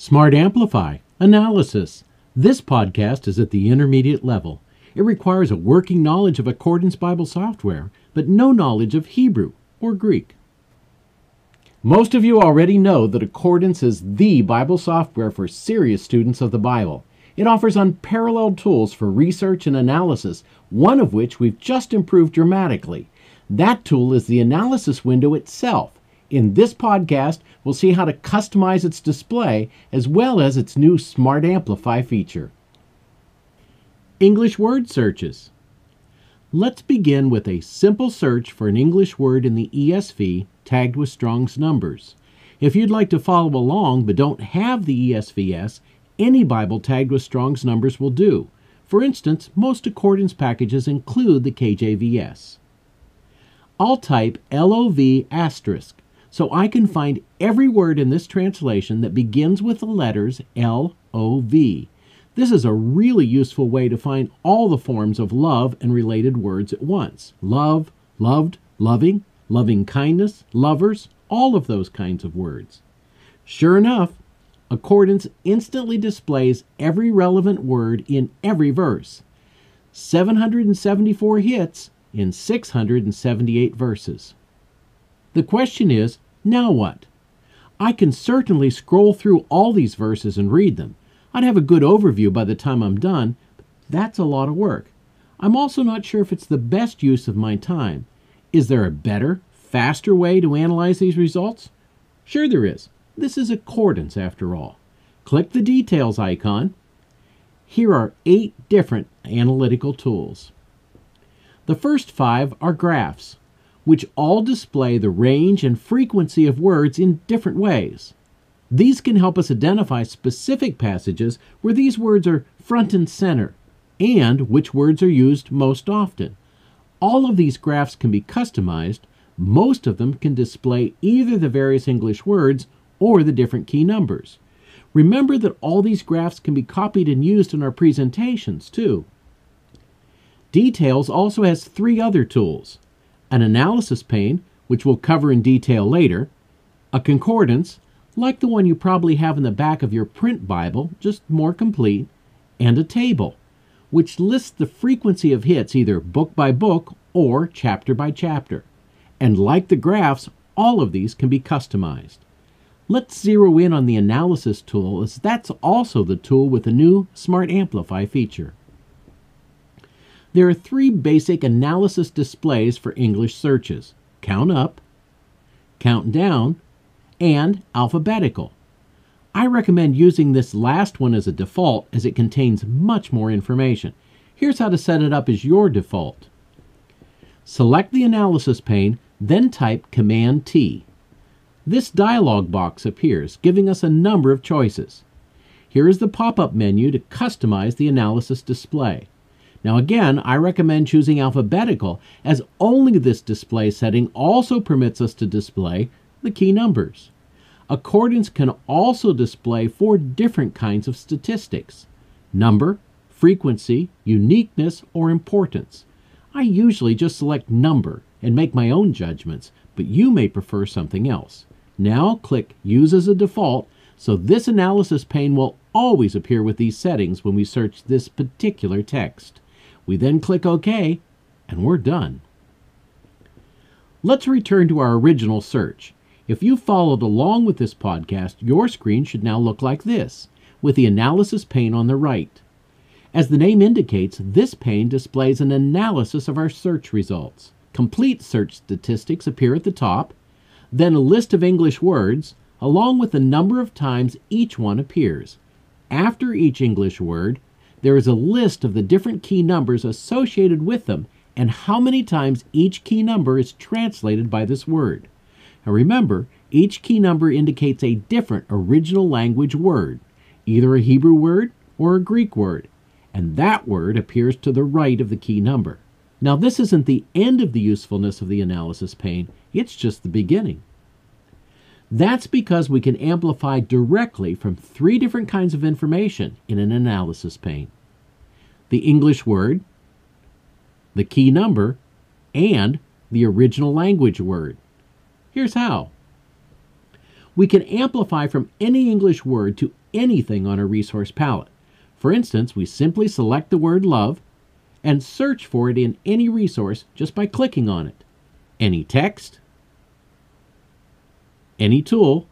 Smart Amplify-Analysis. This podcast is at the intermediate level. It requires a working knowledge of Accordance Bible software, but no knowledge of Hebrew or Greek. Most of you already know that Accordance is the Bible software for serious students of the Bible. It offers unparalleled tools for research and analysis, one of which we've just improved dramatically. That tool is the analysis window itself. In this podcast, we'll see how to customize its display as well as its new Smart Amplify feature. English word searches. Let's begin with a simple search for an English word in the ESV tagged with Strong's numbers. If you'd like to follow along but don't have the ESVS, any Bible tagged with Strong's numbers will do. For instance, most Accordance packages include the KJVS. I'll type LOV asterisk so I can find every word in this translation that begins with the letters L-O-V. This is a really useful way to find all the forms of love and related words at once. Love, loved, loving, loving kindness, lovers, all of those kinds of words. Sure enough, Accordance instantly displays every relevant word in every verse. 774 hits in 678 verses. The question is, now what? I can certainly scroll through all these verses and read them. I'd have a good overview by the time I'm done, but that's a lot of work. I'm also not sure if it's the best use of my time. Is there a better, faster way to analyze these results? Sure there is. This is Accordance after all. Click the Details icon. Here are 8 different analytical tools. The first 5 are graphs, which all display the range and frequency of words in different ways. These can help us identify specific passages where these words are front and center, and which words are used most often. All of these graphs can be customized. Most of them can display either the various English words or the different key numbers. Remember that all these graphs can be copied and used in our presentations too. Details also has 3 other tools: an analysis pane, which we'll cover in detail later, a concordance, like the one you probably have in the back of your print Bible, just more complete, and a table, which lists the frequency of hits either book by book or chapter by chapter. And like the graphs, all of these can be customized. Let's zero in on the analysis tool, as that's also the tool with the new Smart Amplify feature. There are 3 basic analysis displays for English searches: count up, count down, and alphabetical. I recommend using this last one as a default, as it contains much more information. Here's how to set it up as your default. Select the analysis pane, then type Command T. This dialog box appears, giving us a number of choices. Here is the pop-up menu to customize the analysis display. Now again, I recommend choosing alphabetical, as only this display setting also permits us to display the key numbers. Accordance can also display 4 different kinds of statistics: number, frequency, uniqueness, or importance. I usually just select number and make my own judgments, but you may prefer something else. Now click Use as a Default, so this analysis pane will always appear with these settings when we search this particular text. We then click OK, and we're done. Let's return to our original search. If you followed along with this podcast, your screen should now look like this, with the analysis pane on the right. As the name indicates, this pane displays an analysis of our search results. Complete search statistics appear at the top, then a list of English words, along with the number of times each one appears. After each English word, there is a list of the different key numbers associated with them and how many times each key number is translated by this word. Now remember, each key number indicates a different original language word, either a Hebrew word or a Greek word, and that word appears to the right of the key number. Now this isn't the end of the usefulness of the analysis pane, it's just the beginning. That's because we can amplify directly from 3 different kinds of information in an analysis pane: the English word, the key number, and the original language word. Here's how. We can amplify from any English word to anything on our resource palette. For instance, we simply select the word love and search for it in any resource just by clicking on it. Any text, any tool,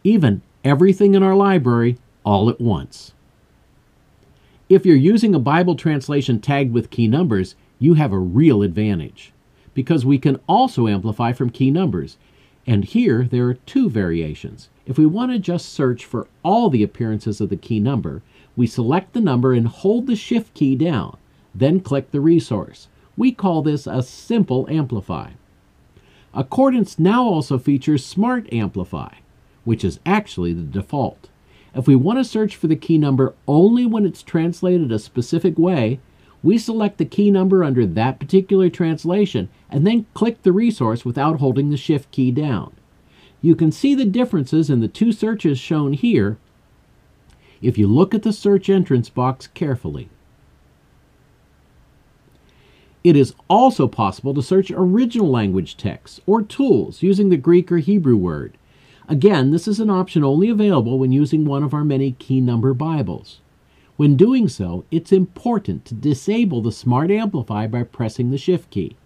even everything in our library all at once. If you're using a Bible translation tagged with key numbers, you have a real advantage, because we can also amplify from key numbers. And here there are two variations. If we want to just search for all the appearances of the key number, we select the number and hold the Shift key down, then click the resource. We call this a simple amplify. Accordance now also features Smart Amplify, which is actually the default. If we want to search for the key number only when it's translated a specific way, we select the key number under that particular translation and then click the resource without holding the Shift key down. You can see the differences in the two searches shown here if you look at the search entrance box carefully. It is also possible to search original language texts or tools using the Greek or Hebrew word. Again, this is an option only available when using one of our many key number Bibles. When doing so, it's important to disable the Smart Amplify by pressing the Shift key.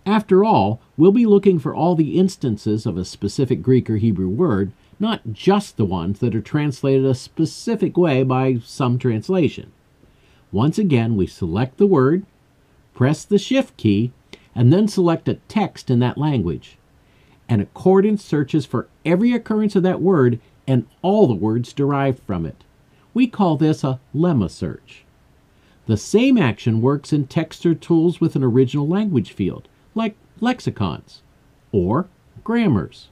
After all, we'll be looking for all the instances of a specific Greek or Hebrew word, not just the ones that are translated a specific way by some translation. Once again, we select the word, press the Shift key, and then select a text in that language. And Accordance searches for every occurrence of that word and all the words derived from it. We call this a lemma search. The same action works in text or tools with an original language field, like lexicons or grammars.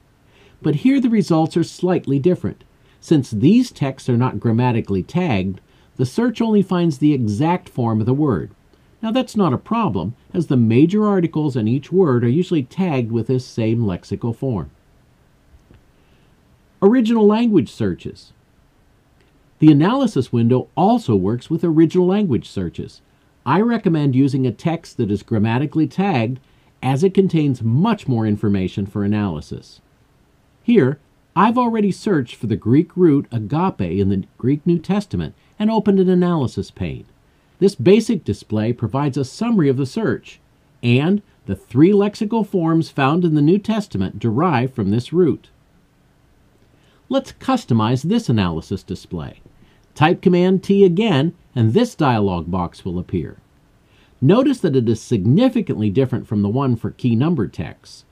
But here the results are slightly different. Since these texts are not grammatically tagged, the search only finds the exact form of the word. Now that's not a problem, as the major articles in each word are usually tagged with this same lexical form. Original language searches. The analysis window also works with original language searches. I recommend using a text that is grammatically tagged, as it contains much more information for analysis. Here, I've already searched for the Greek root agape in the Greek New Testament and opened an analysis pane. This basic display provides a summary of the search, and the 3 lexical forms found in the New Testament derive from this root. Let's customize this analysis display. Type Command T again, and this dialog box will appear. Notice that it is significantly different from the one for key number texts.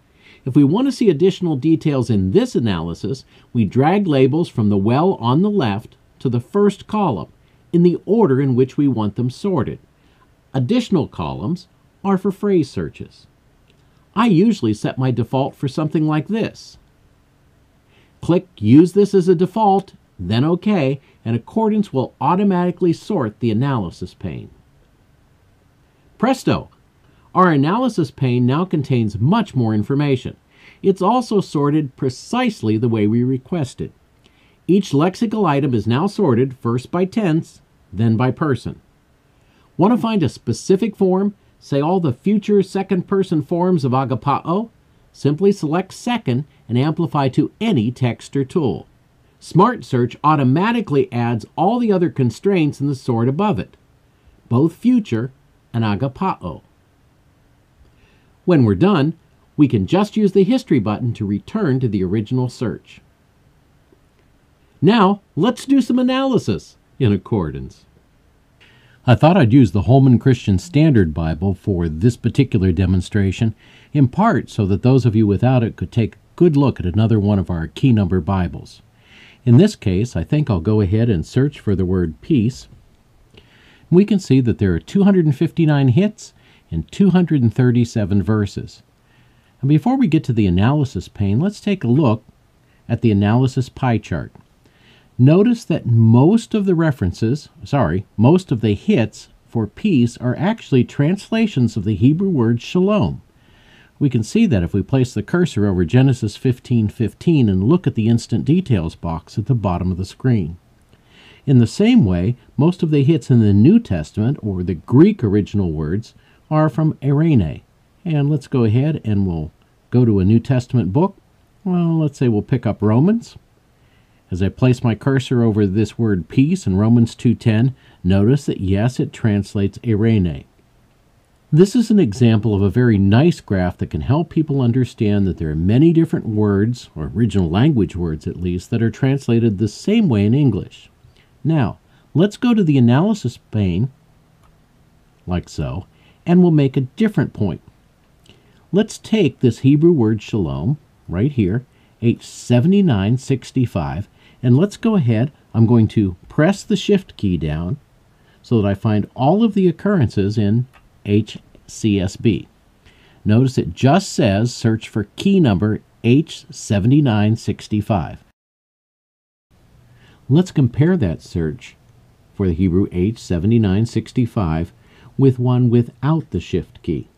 If we want to see additional details in this analysis, we drag labels from the well on the left to the first column, in the order in which we want them sorted. Additional columns are for phrase searches. I usually set my default for something like this. Click Use this as a default, then OK, and Accordance will automatically sort the analysis pane. Presto! Our analysis pane now contains much more information. It's also sorted precisely the way we requested. Each lexical item is now sorted first by tense, then by person. Want to find a specific form, say all the future second-person forms of agapao? Simply select second and amplify to any text or tool. Smart Search automatically adds all the other constraints in the sort above it, both future and agapao. When we're done, we can just use the History button to return to the original search. Now, let's do some analysis in Accordance. I thought I'd use the Holman Christian Standard Bible for this particular demonstration, in part so that those of you without it could take a good look at another one of our key number Bibles. In this case, I think I'll go ahead and search for the word peace. We can see that there are 259 hits and 237 verses. And before we get to the analysis pane, let's take a look at the analysis pie chart. Notice that most of the hits for peace are actually translations of the Hebrew word shalom. We can see that if we place the cursor over Genesis 15:15 and look at the instant details box at the bottom of the screen. In the same way, most of the hits in the New Testament, or the Greek original words, are from arene. And let's go ahead and we'll go to a New Testament book Well, let's say we'll pick up Romans. As I place my cursor over this word peace in Romans 2:10, notice that yes, it translates eirene. This is an example of a very nice graph that can help people understand that there are many different words, or original language words at least, that are translated the same way in English. Now, let's go to the analysis pane, like so, and we'll make a different point. Let's take this Hebrew word shalom, right here, H7965, and let's go ahead. I'm going to press the Shift key down so that I find all of the occurrences in HCSB. Notice it just says search for key number H7965. Let's compare that search for the Hebrew H7965 with one without the Shift key.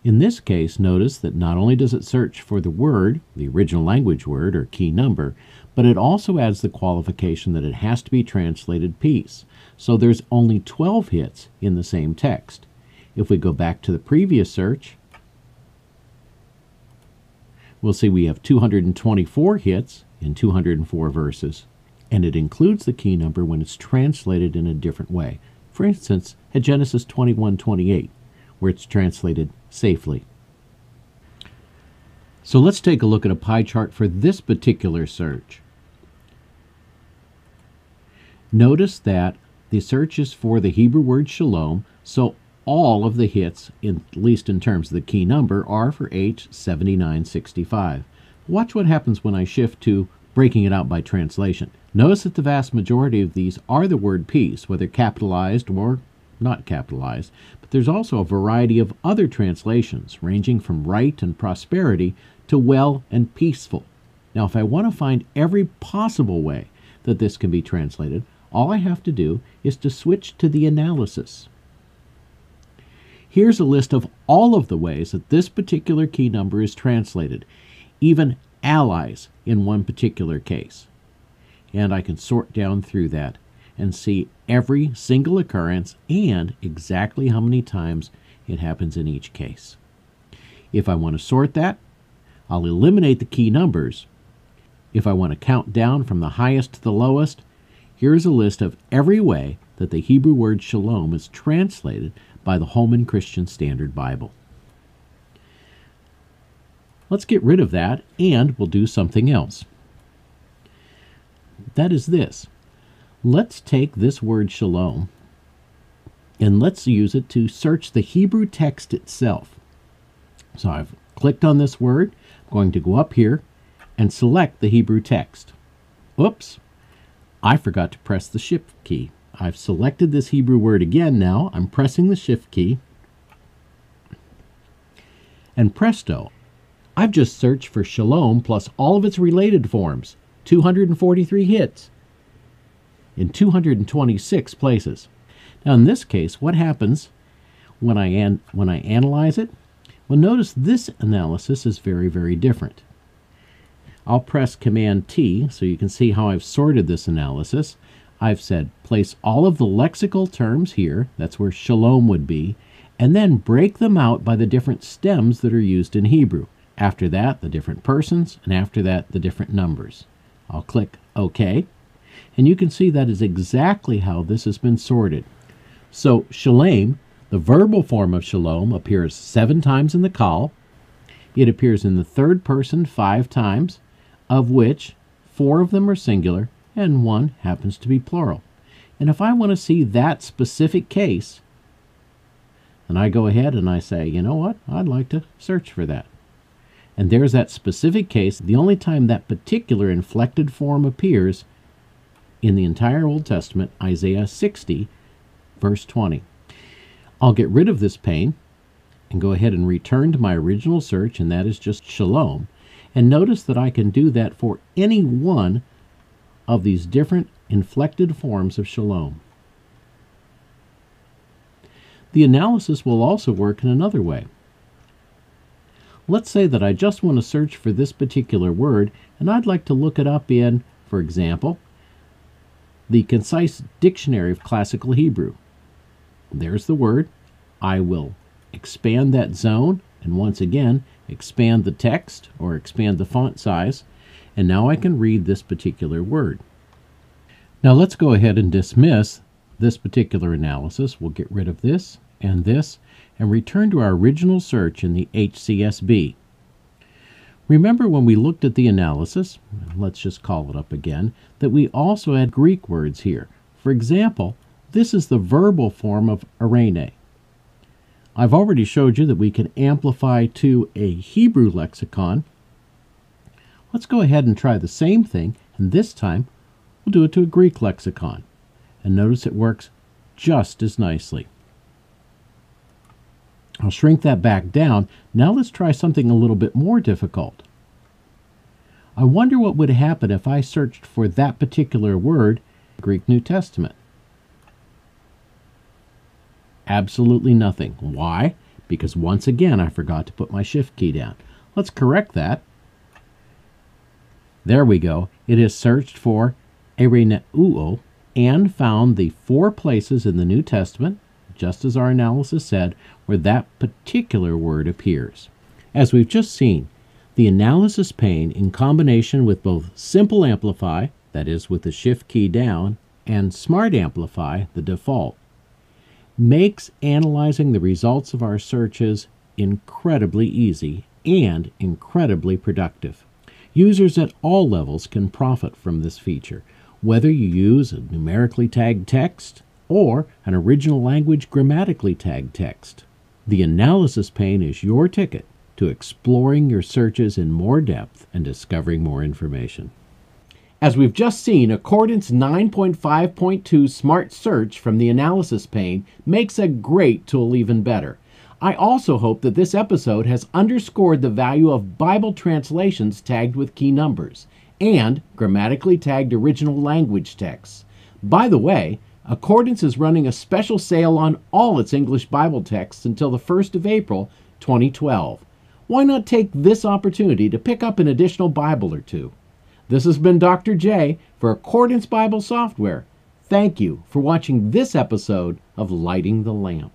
In this case, notice that not only does it search for the word, the original language word or key number, but it also adds the qualification that it has to be translated peace. So there's only 12 hits in the same text. If we go back to the previous search, we'll see we have 224 hits in 204 verses, and it includes the key number when it's translated in a different way. For instance, at Genesis 21:28, where it's translated safely. So let's take a look at a pie chart for this particular search. Notice that the search is for the Hebrew word shalom, so all of the hits, at least in terms of the key number, are for H7965. Watch what happens when I shift to breaking it out by translation. Notice that the vast majority of these are the word peace, whether capitalized or not capitalized, but there's also a variety of other translations ranging from right and prosperity to well and peaceful. Now, if I want to find every possible way that this can be translated, all I have to do is to switch to the analysis. Here's a list of all of the ways that this particular key number is translated, even allies in one particular case. And I can sort down through that and see every single occurrence and exactly how many times it happens in each case. If I want to sort that, I'll eliminate the key numbers. If I want to count down from the highest to the lowest, here's a list of every way that the Hebrew word shalom is translated by the Holman Christian Standard Bible. Let's get rid of that, and we'll do something else. That is this. Let's take this word shalom and let's use it to search the Hebrew text itself. So I've clicked on this word. I'm going to go up here and select the Hebrew text. Oops, I forgot to press the Shift key. I've selected this Hebrew word again now. I'm pressing the Shift key. And presto, I've just searched for shalom plus all of its related forms, 243 hits in 226 places. Now in this case, what happens when I analyze it? Well, notice this analysis is very, very different. I'll press Command T so you can see how I've sorted this analysis. I've said place all of the lexical terms here, that's where shalom would be, and then break them out by the different stems that are used in Hebrew. After that, the different persons, and after that, the different numbers. I'll click OK, and you can see that is exactly how this has been sorted. So shalom, the verbal form of shalom, appears 7 times in the call. It appears in the third person 5 times, of which 4 of them are singular and 1 happens to be plural. And if I want to see that specific case, then I go ahead and I say, you know what, I'd like to search for that. And there's that specific case. The only time that particular inflected form appears in the entire Old Testament, Isaiah 60, verse 20. I'll get rid of this pane and go ahead and return to my original search, and that is just shalom. And notice that I can do that for any one of these different inflected forms of shalom. The analysis will also work in another way. Let's say that I just want to search for this particular word, and I'd like to look it up in, for example, the Concise Dictionary of Classical Hebrew. There's the word. I will expand that zone, and once again, expand the text or expand the font size, and now I can read this particular word. Now let's go ahead and dismiss this particular analysis. We'll get rid of this and return to our original search in the HCSB. Remember when we looked at the analysis, let's just call it up again, that we also had Greek words here. For example, this is the verbal form of arene. I've already showed you that we can amplify to a Hebrew lexicon. Let's go ahead and try the same thing, and this time we'll do it to a Greek lexicon. And notice it works just as nicely. I'll shrink that back down. Now let's try something a little bit more difficult. I wonder what would happen if I searched for that particular word in the Greek New Testament. Absolutely nothing. Why? Because once again I forgot to put my shift key down. Let's correct that. There we go. It has searched for ereneuo and found the 4 places in the New Testament, just as our analysis said, where that particular word appears. As we've just seen, the analysis pane, in combination with both simple amplify, that is with the shift key down, and smart amplify, the default, makes analyzing the results of our searches incredibly easy and incredibly productive. Users at all levels can profit from this feature, whether you use a numerically tagged text or an original language grammatically tagged text. The analysis pane is your ticket to exploring your searches in more depth and discovering more information. As we've just seen, Accordance 9.5.2 Smart Search from the analysis pane makes a great tool even better. I also hope that this episode has underscored the value of Bible translations tagged with key numbers and grammatically tagged original language texts. By the way, Accordance is running a special sale on all its English Bible texts until the 1st of April, 2012. Why not take this opportunity to pick up an additional Bible or two? This has been Dr. J for Accordance Bible Software. Thank you for watching this episode of Lighting the Lamp.